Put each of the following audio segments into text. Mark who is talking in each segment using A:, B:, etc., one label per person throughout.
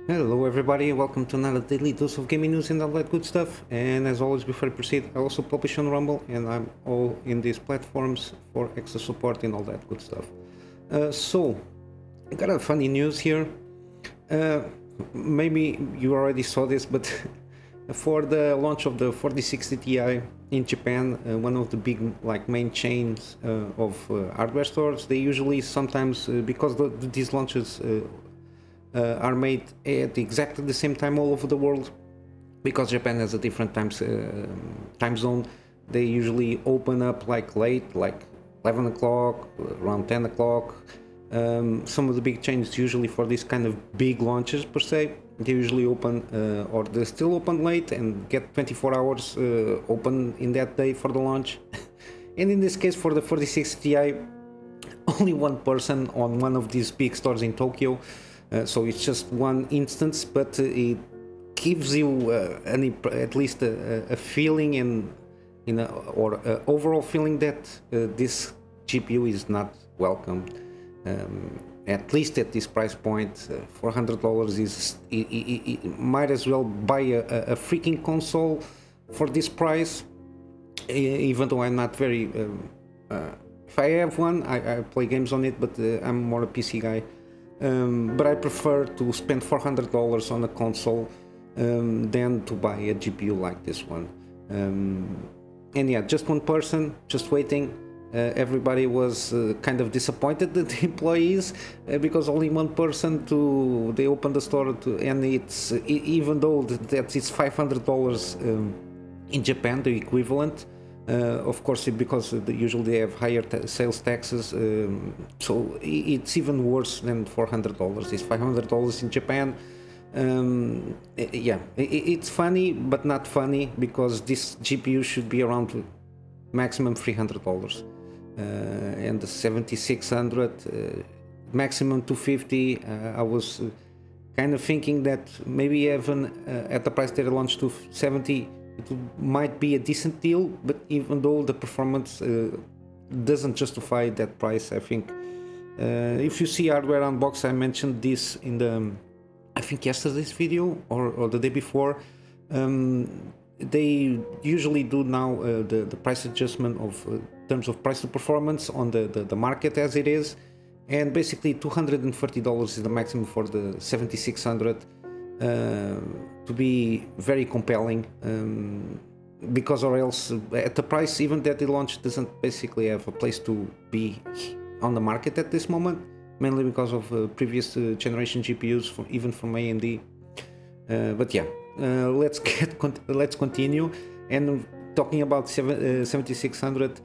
A: Hello everybody, welcome to another daily dose of gaming news and all that good stuff. And as always, before I proceed, I also publish on Rumble and I'm all in these platforms for extra support and all that good stuff. So, I got a funny news here. Maybe you already saw this, but for the launch of the 4060 Ti in Japan, one of the big main chains of hardware stores, they usually sometimes, because these launches are made at exactly the same time all over the world, because Japan has a different time zone. They usually open up late, like 11 o'clock, around 10 o'clock. Some of the big chains, usually for these kind of big launches per se, they usually open or they still open late and get 24 hours open in that day for the launch. And in this case, for the 4060 Ti, only one person on one of these big stores in Tokyo. So it's just one instance, but it gives you at least a feeling or overall feeling that this GPU is not welcome. At least at this price point, $400 is might as well buy a freaking console for this price. Even though I'm not very, if I have one, I play games on it, but I'm more a PC guy. But I prefer to spend $400 on a console than to buy a GPU like this one. And yeah, just one person, just waiting. Everybody was kind of disappointed, the employees, because only one person they opened the store and it's even though that it's $500 in Japan, the equivalent. Of course, because usually they have higher sales taxes, so it's even worse than $400. It's $500 in Japan. Yeah, it's funny, but not funny, because this GPU should be around maximum $300, and the 7600 maximum $250. I was kind of thinking that maybe even at the price they launched to $70. It might be a decent deal, but even though the performance doesn't justify that price, I think. If you see hardware unbox, I mentioned this in the, I think yesterday's video or the day before. They usually do now the price adjustment of terms of price to performance on the market as it is, and basically $230 is the maximum for the 7600. To be very compelling, because or else at the price even that they launched doesn't basically have a place to be on the market at this moment, mainly because of previous generation GPUs even from AMD. But yeah, let's continue and talking about 7600.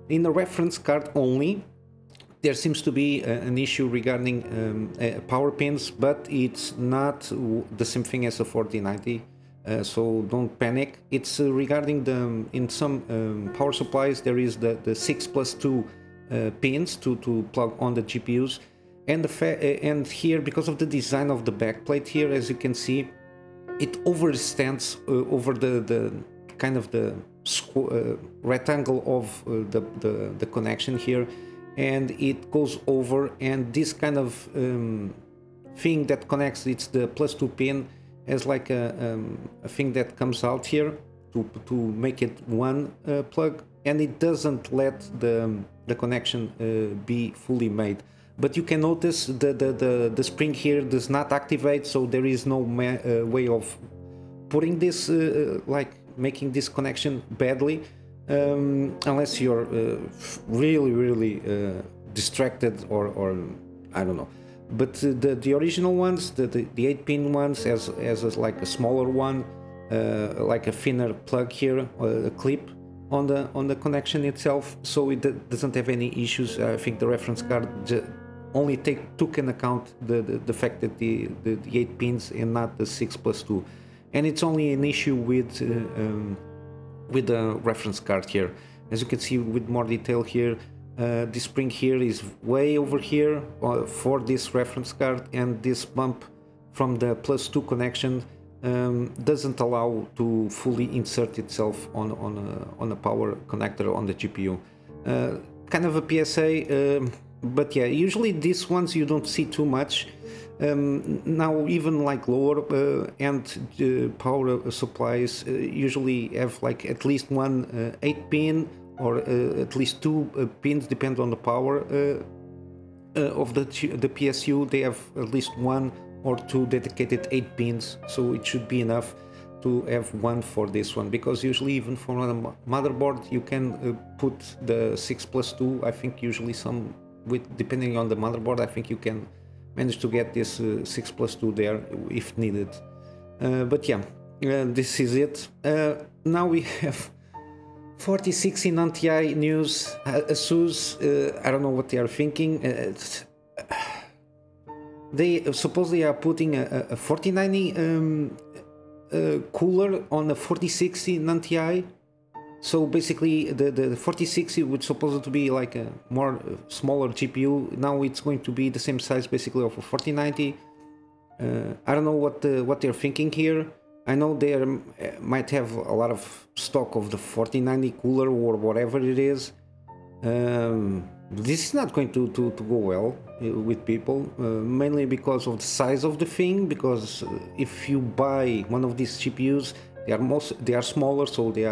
A: In the reference card only, there seems to be an issue regarding power pins, but it's not the same thing as a 4090, so don't panic. It's regarding in some power supplies there is the 6+2 pins to plug on the GPUs, and here, because of the design of the backplate here, as you can see, it overstands over the kind of the rectangle of the connection here, and it goes over, and this kind of thing that connects, it's the +2 pin, as like a thing that comes out here to make it one plug, and it doesn't let the connection be fully made. But you can notice the spring here does not activate, so there is no way of putting this making this connection badly. Unless you're really distracted or I don't know. But the original ones, the 8-pin ones, as like a smaller one, like a thinner plug here, a clip on the connection itself, so it doesn't have any issues. I think the reference card only took in account the fact that the 8 pins and not the 6+2, and it's only an issue with the reference card here. As you can see with more detail here, this spring here is way over here for this reference card, and this bump from the +2 connection doesn't allow to fully insert itself on a power connector on the GPU. Kind of a PSA, but yeah, usually these ones you don't see too much. Now even like lower end power supplies usually have like at least one 8-pin or at least two pins, depend on the power of the PSU. They have at least one or two dedicated 8 pins, so it should be enough to have one for this one, because usually even for a motherboard you can put the 6+2. I think usually some, with depending on the motherboard, I think you can manage to get this 6+2 there if needed. But yeah, this is it. Now we have 4060 non-TI news. ASUS, I don't know what they are thinking. They supposedly are putting a 4090 cooler on a 4060 non-TI. So basically the 4060 would supposed to be like a more smaller GPU. Now it's going to be the same size basically of a 4090. I don't know what they're thinking here. I know they might have a lot of stock of the 4090 cooler or whatever it is. This is not going to go well with people, mainly because of the size of the thing. Because if you buy one of these GPUs, they are smaller, so they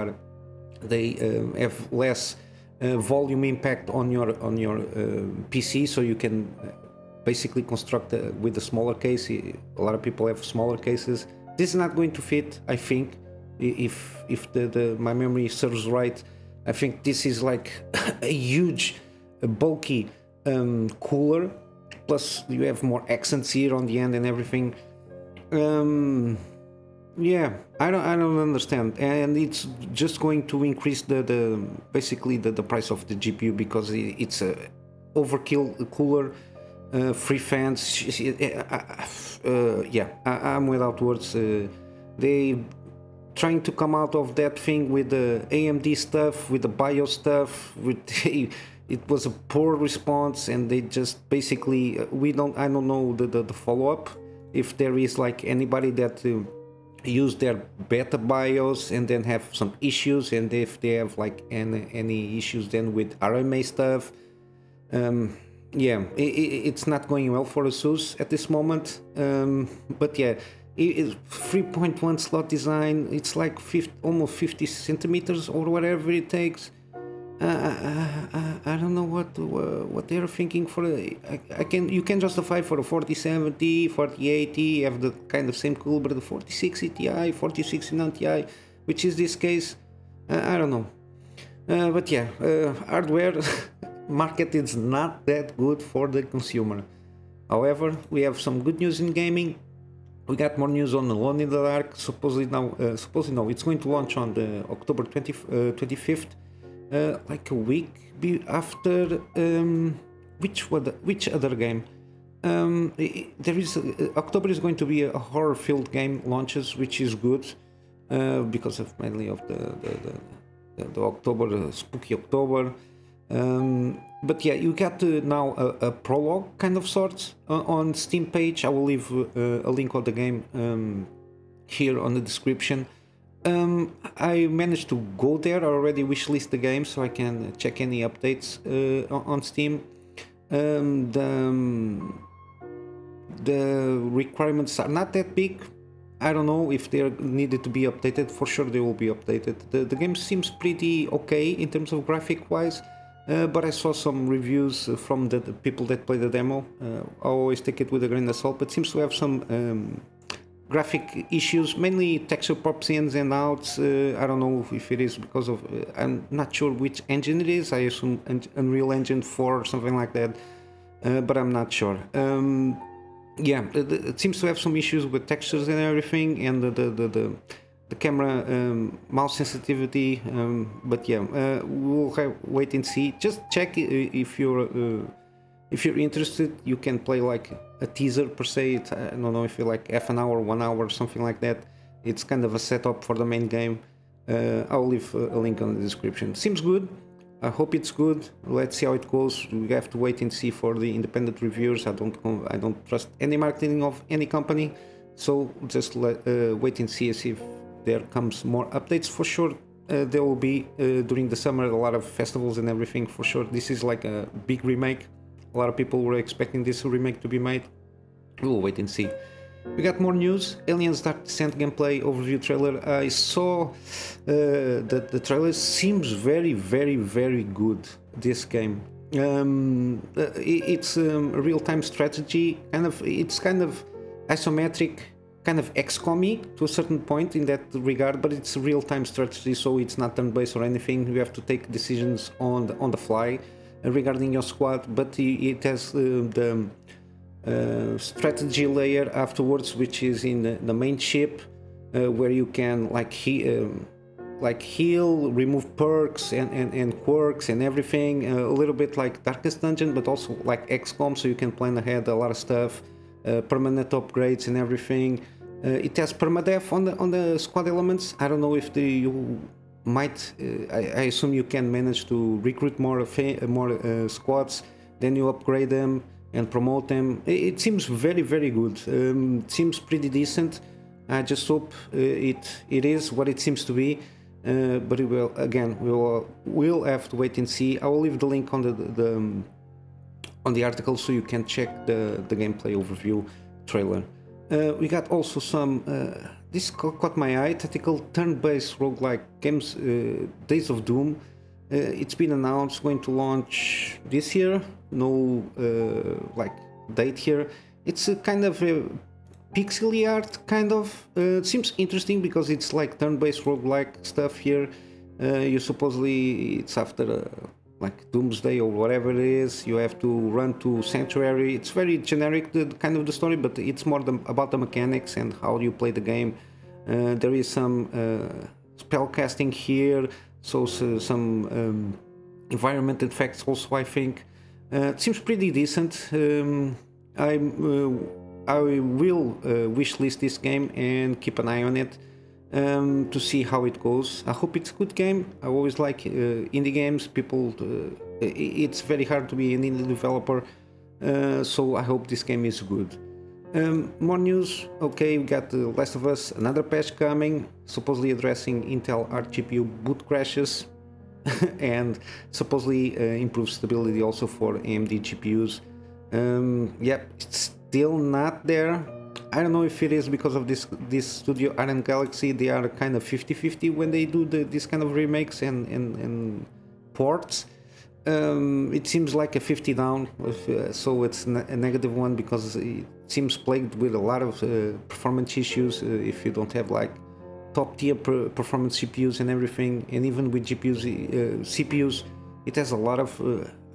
A: have less volume impact on your PC, so you can basically construct with a smaller case. A lot of people have smaller cases. This is not going to fit, I think, if my memory serves right. I think this is like a huge, bulky cooler, plus you have more accents here on the end and everything. Yeah, I don't understand, and it's just going to increase basically the price of the GPU, because it's a overkill cooler, free fans. Yeah, I'm without words. They trying to come out of that thing with the AMD stuff, with the BIOS stuff. It was a poor response, and they just basically I don't know the follow-up, if there is like anybody that use their beta BIOS and then have some issues, and if they have like any issues then with RMA stuff. Yeah, it's not going well for ASUS at this moment. But yeah, 3.1 slot design, it's like almost 50 centimeters or whatever it takes. I don't know what they're thinking for. You can justify for a 4070, 4080, have the kind of same cool, but the 4060 Ti, 4060 non-Ti, which is this case, I don't know. But yeah, hardware market is not that good for the consumer. However, we have some good news in gaming. We got more news on Alone in the Dark. Supposedly no, it's going to launch on the October 25th. Like a week after which other game? There is October is going to be a horror-filled game launches, which is good because of mainly of the October, spooky October. But yeah, you got now a prologue kind of sorts on Steam page. I will leave a link of the game here on the description. I managed to go there. I already wishlist the game, so I can check any updates on Steam. The requirements are not that big. I don't know if they needed to be updated. For sure they will be updated. The game seems pretty okay in terms of graphic wise, but I saw some reviews from the people that play the demo. I always take it with a grain of salt, but seems to have some graphic issues, mainly texture pops ins and outs. I don't know if it is because of I'm not sure which engine it is. I assume Unreal Engine 4 or something like that, but I'm not sure. Yeah, it seems to have some issues with textures and everything, and the camera mouse sensitivity. But yeah, we'll wait and see. Just check if you're interested. You can play like a teaser per se. I don't know if you like half an hour, 1 hour, something like that. It's kind of a setup for the main game. I'll leave a link on the description. Seems good. I hope it's good. Let's see how it goes. We have to wait and see for the independent reviewers. I don't trust any marketing of any company, so just wait and see if there comes more updates. For sure, there will be during the summer a lot of festivals and everything. For sure, this is like a big remake. A lot of people were expecting this remake to be made. we'll wait and see. We got more news. Aliens Dark Descent gameplay overview trailer. I saw that the trailer seems very good. This game. It's a real-time strategy. It's kind of isometric, kind of XCOM-y to a certain point in that regard, but it's a real-time strategy, so it's not turn-based or anything. You have to take decisions on the fly regarding your squad, but it has the strategy layer afterwards, which is in the main ship, where you can like heal, remove perks and quirks and everything, a little bit like Darkest Dungeon, but also like XCOM, so you can plan ahead a lot of stuff, permanent upgrades and everything. It has permadeath on the squad elements. I don't know if you might. I assume you can manage to recruit more squads, then you upgrade them and promote them. It seems very good. It seems pretty decent. I just hope it is what it seems to be. But it will, again, we'll have to wait and see. I will leave the link on the article so you can check the gameplay overview trailer. We got also some. This caught my eye. Tactical turn-based roguelike games. Days of Doom. It's been announced, going to launch this year. No like date here. It's a kind of a pixely art kind of. It seems interesting because it's like turn-based roguelike stuff here. You supposedly it's after like Doomsday or whatever it is. You have to run to Sanctuary. It's very generic, the kind of the story, but it's more about the mechanics and how you play the game. There is some spell casting here, so some environment effects also, I think. It seems pretty decent. I will wishlist this game and keep an eye on it to see how it goes. I hope it's a good game. I always like indie games. It's very hard to be an indie developer, so I hope this game is good. More news. Okay, we got The Last of Us, another patch coming, supposedly addressing Intel Arc GPU boot crashes and supposedly improves stability also for AMD GPUs. Yep, it's still not there. I don't know if it is because of this studio Iron Galaxy. They are kind of 50-50 when they do this kind of remakes and ports. It seems like a 50 down, so it's a negative one because it seems plagued with a lot of performance issues if you don't have like top tier performance CPUs and everything, and even with GPUs, CPUs, it has a lot of.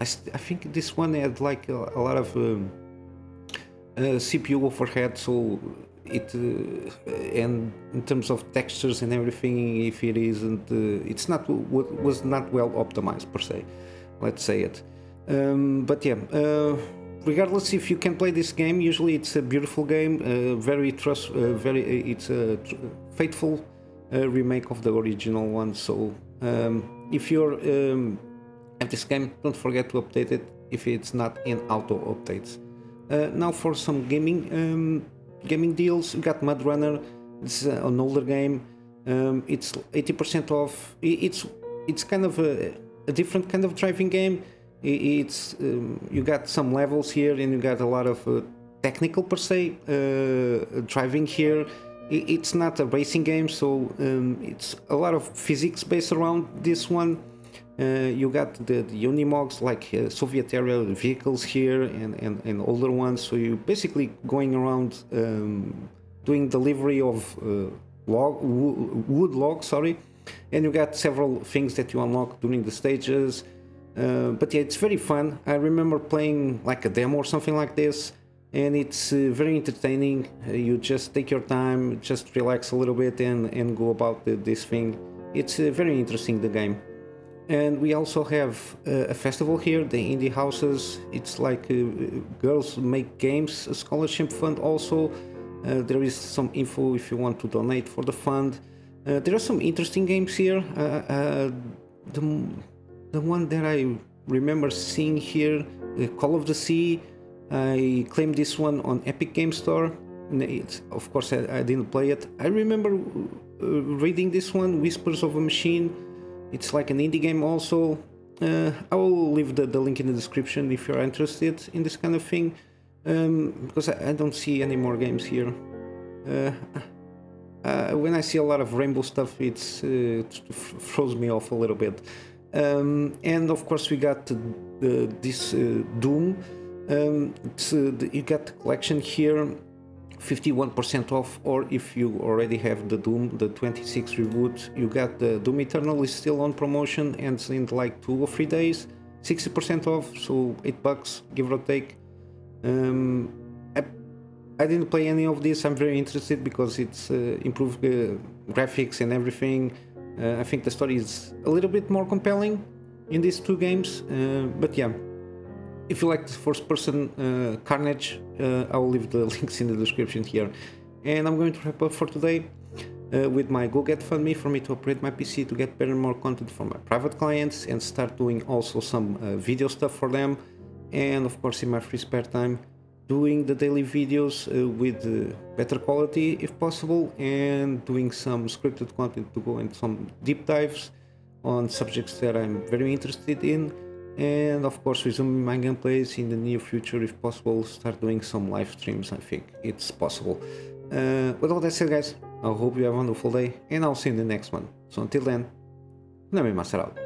A: I think this one had like a lot of CPU overhead, so it and in terms of textures and everything, if it isn't, it's not was not well optimized per se. Let's say it. But yeah, regardless if you can play this game, usually it's a beautiful game, it's a faithful remake of the original one. So if you're at this game, don't forget to update it if it's not in auto updates. Now for some gaming deals, we got Mudrunner. This is an older game. It's 80% off. It's kind of a different kind of driving game. It's you got some levels here, and you got a lot of technical per se driving here. It's not a racing game, so it's a lot of physics based around this one. You got the Unimogs, like Soviet era vehicles here, and older ones. So you're basically going around doing delivery of wood logs, sorry. And you got several things that you unlock during the stages. But yeah, it's very fun. I remember playing like a demo or something like this, and it's very entertaining. You just take your time, just relax a little bit and go about this thing. It's very interesting, the game. And we also have a festival here, the Indie Houses. It's like Girls Make Games, a scholarship fund also. There is some info if you want to donate for the fund. There are some interesting games here. The one that I remember seeing here, Call of the Sea. I claimed this one on Epic Game Store. Of course, I didn't play it. I remember reading this one, Whispers of a Machine. It's like an indie game also. I will leave the link in the description if you're interested in this kind of thing. because I don't see any more games here. When I see a lot of rainbow stuff, it throws me off a little bit. And of course we got this Doom. You got the collection here, 51% off, or if you already have the Doom, the 26 reboot, you got the Doom Eternal is still on promotion and in like 2 or 3 days, 60% off, so $8, give or take. I didn't play any of this. I'm very interested because it's improved graphics and everything. I think the story is a little bit more compelling in these 2 games, but yeah. If you like the first-person Carnage, I will leave the links in the description here. And I'm going to wrap up for today with my GoGetFundMe for me to upgrade my PC to get better and more content for my private clients and start doing also some video stuff for them. And of course in my free spare time, doing the daily videos with better quality if possible, and doing some scripted content to go into some deep dives on subjects that I'm very interested in. And of course resuming my gameplays in the near future if possible, start doing some live streams. I think it's possible. With all that said guys, I hope you have a wonderful day and I'll see you in the next one. So until then, Kunamy Master out.